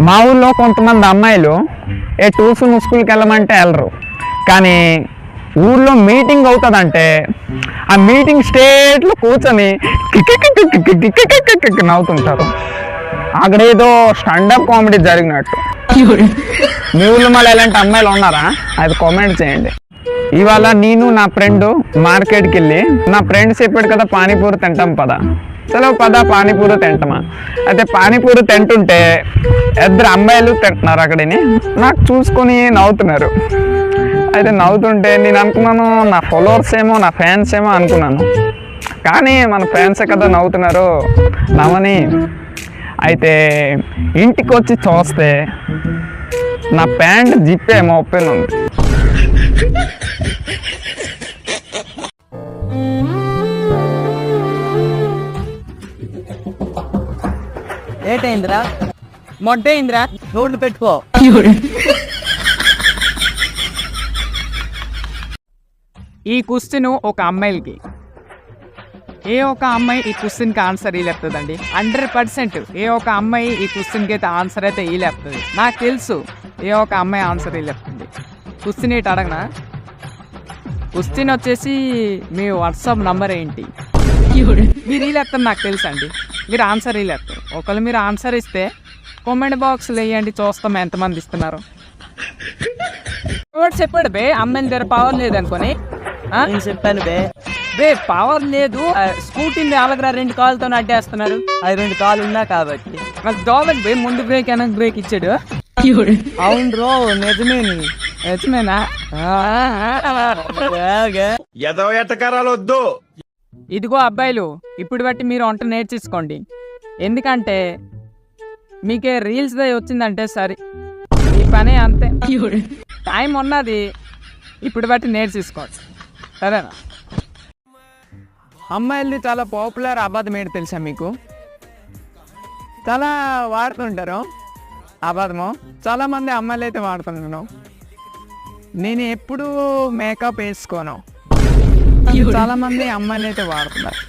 మా ఊళ్ళో కొంతమంది అమ్మాయిలు ట్యూషన్ స్కూల్కి వెళ్ళమంటే వెళ్ళరు, కానీ ఊళ్ళో మీటింగ్ అవుతుందంటే ఆ మీటింగ్ స్టేట్లో కూర్చొని నవ్వుతుంటారు. అక్కడ ఏదో స్టాండప్ కామెడీ జరిగినట్టు. మీ ఊళ్ళో మళ్ళీ ఎలాంటి అమ్మాయిలు ఉన్నారా? అది కామెంట్ చేయండి. ఇవాళ నేను నా ఫ్రెండ్ మార్కెట్కి వెళ్ళి, నా ఫ్రెండ్స్ చెప్పాడు కదా పానీపూరి తింటాం పదా, చలో పదా పానీపూరి తింటామా. అయితే పానీపూరి తింటుంటే ఇద్దరు అమ్మాయిలు తింటున్నారు. అక్కడిని నాకు చూసుకొని నవ్వుతున్నారు. అయితే నవ్వుతుంటే నేను అనుకున్నాను నా ఫాలోవర్స్ ఏమో, నా ఫ్యాన్స్ ఏమో అనుకున్నాను. కానీ మన ఫ్యాన్సే కదా నవ్వుతున్నారు, నవ్వని. అయితే ఇంటికి వచ్చి చూస్తే నా ప్యాంట్ జిప్ ఏమో ఓపెన్ ఉంది. ఏటైందిరా? మొట్టయిందిరా, రోడ్లు పెట్టుకో. ఈ క్వశ్చన్ ఒక అమ్మాయిలకి, ఏ ఒక అమ్మాయి ఈ క్వశ్చన్కి ఆన్సర్ ఇలేపుతుందండి. 100% ఏ ఒక అమ్మాయి ఈ క్వశ్చన్కి అయితే ఆన్సర్ అయితే ఇలేపుతుంది. నాకు తెలుసు ఏ ఒక అమ్మాయి ఆన్సర్ ఇలేపుతుంది. క్వశ్చన్ ఏంటి అడగనా? క్వశ్చన్ వచ్చేసి మీ వాట్సాప్ నంబర్ ఏంటి? మీరు ఇలేపుతారు నాకు తెలుసు అండి. మీరు ఆన్సర్ ఇలేపుతారు. ఒకవేళ మీరు ఆన్సర్ ఇస్తే కామెంట్ బాక్స్లో వేయండి, చూస్తాం ఎంతమంది ఇస్తున్నారు. చెప్పాడు బే అమ్మాయిల దగ్గర పవర్ లేదు అనుకొని. నేను చెప్పాను బే పవర్ లేదు, స్కూటీని అలాగరా 2 కాళ్ళతో అడ్డేస్తున్నారు. అది 2 కాళ్ళు ఉన్నా కాబట్టి నాకు దోవలు బే, ముందు బ్రేక్ వెనక బ్రేక్ ఇచ్చాడు. అవును రో, నిజమేనా? ఎటకారాలొద్దు. ఇదిగో అబ్బాయిలు, ఇప్పుడు బట్టి మీరు వంట నేర్చేసుకోండి. ఎందుకంటే మీకే రీల్స్ వచ్చిందంటే సరే ఈ పని అంతే. టైం ఉన్నది, ఇప్పుడు బట్టి నేర్చేసుకోండి, సరేనా? అమ్మాయిలు చాలా పాపులర్ అబద్ధం ఏంటి తెలుసా మీకు? చాలా వాడుతుంటారు అబద్ధము. చాలామంది అమ్మాయిలు అయితే వాడుతున్నాను. నేను ఎప్పుడు మేకప్ వేసుకోను, చాలామంది అమ్మాయిలు అయితే వాడుతున్నారు.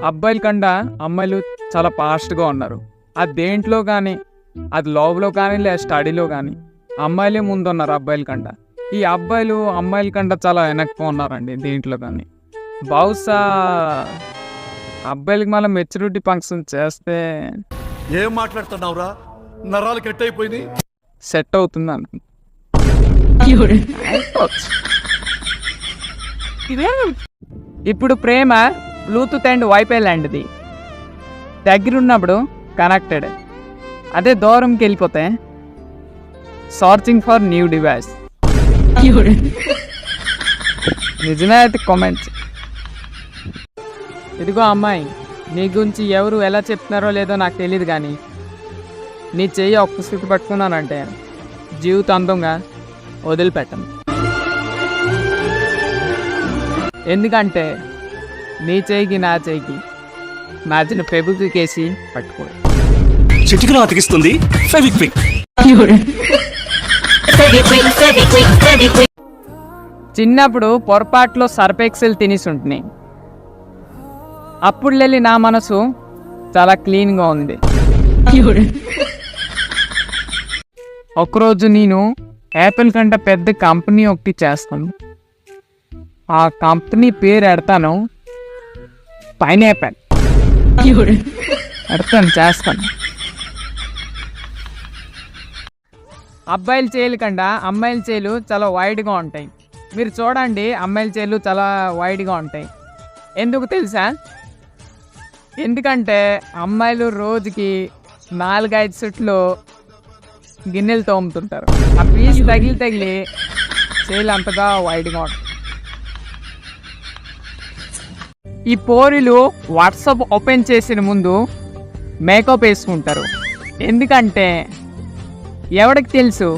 అబ్బాయిల కన్నా అమ్మాయిలు చాలా ఫాస్ట్గా ఉన్నారు. అది దేంట్లో కానీ, అది లవ్లో కానీ లేదా స్టడీలో కానీ అమ్మాయిలే ముందు ఉన్నారు అబ్బాయిల కంట. ఈ అబ్బాయిలు అమ్మాయిల కంట చాలా వెనక్కి ఉన్నారండి దేంట్లో కానీ. బహుశా అబ్బాయిలకి మళ్ళీ మెచ్యూరిటీ ఫంక్షన్ చేస్తే ఏం మాట్లాడుతున్నావురా? నరాలు కట్ అయిపోయింది. సెట్ అవుతుంది అనుకుంటా. ఇప్పుడు ప్రేమ బ్లూటూత్ అండ్ వైఫై లాంటిది. దగ్గరున్నప్పుడు కనెక్టెడ్, అదే దూరంకి వెళ్ళిపోతే సర్చింగ్ ఫర్ న్యూ డివైస్. నిజమే అయితే కామెంట్స్. ఇదిగో అమ్మాయి, నీ గురించి ఎవరు ఎలా చెప్తున్నారో లేదో నాకు తెలియదు, కానీ నీ చెయ్యి ఒక్క స్థితి పట్టుకున్నానంటే జీవితాంతంగా వదిలిపెట్టను. ఎందుకంటే నీ చేయికి నా చేయికి మ్యాచిన ఫెవిక్విక్ వేసి పట్టుకో. చిటికలో అతికిస్తుంది ఫెవిక్విక్. చిన్నప్పుడు పొరపాట్లో సర్ఫెక్సెల్ తినేసి ఉంటున్నాయి. అప్పుడు వెళ్ళి నా మనసు చాలా క్లీన్గా ఉంది. ఒకరోజు నేను యాపిల్ కంటే పెద్ద కంపెనీ ఒకటి చేస్తాను. ఆ కంపెనీ పేరు ఎడతాను పైనాపిల్. ఎడతాను, చేస్తాను. అబ్బాయిల చేతుల కన్నా అమ్మాయిల చేతులు చాలా వైడ్గా ఉంటాయి. మీరు చూడండి, అమ్మాయిల చేతులు చాలా వైడ్గా ఉంటాయి. ఎందుకు తెలుసా? ఎందుకంటే అమ్మాయిలు రోజుకి 4-5 సుట్లు గిన్నెలు తోముతుంటారు. ఆ పీస్ తగిలి చేతులు అంతగా వైడ్గా ఉంటాయి. ఈ పోరీలు వాట్సాప్ ఓపెన్ చేసిన ముందు మేకప్ వేసుకుంటారు. ఎందుకంటే ఎవడికి తెలుసు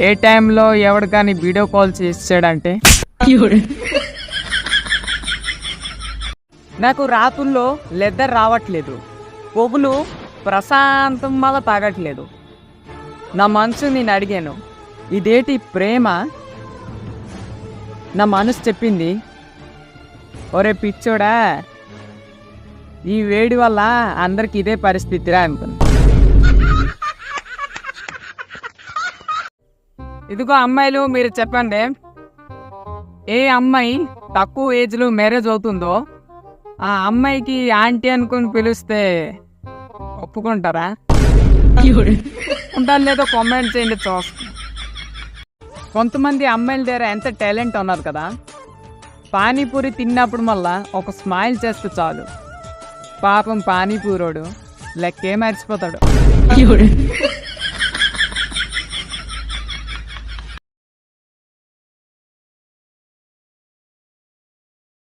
ఏ టైంలో ఎవడు కానీ వీడియో కాల్ చేసాడంటే. నాకు రాత్రుల్లో లెద్దర్ రావట్లేదు, పొగులు ప్రశాంతం వల్ల తాగట్లేదు. నా మనసు నేను అడిగాను, ఇదేంటి ప్రేమ? నా మనసు చెప్పింది, ఒరే పిచ్చోడా, ఈ వేడి వల్ల అందరికి ఇదే పరిస్థితిరా అనుకున్నా. ఇదిగో అమ్మాయిలు మీరు చెప్పండి, ఏ అమ్మాయి తక్కువ ఏజ్లో మ్యారేజ్ అవుతుందో ఆ అమ్మాయికి ఆంటీ అనుకుని పిలిస్తే ఒప్పుకుంటారా? ఉంటారు లేదో కామెంట్ చేయండి చూస్తాం. కొంతమంది అమ్మాయిల దగ్గర ఎంత టాలెంట్ ఉన్నారు కదా, పానీపూరి తిన్నప్పుడు మళ్ళా ఒక స్మైల్ చేస్తే చాలు, పాపం పానీపూరోడు లెక్కే మర్చిపోతాడు.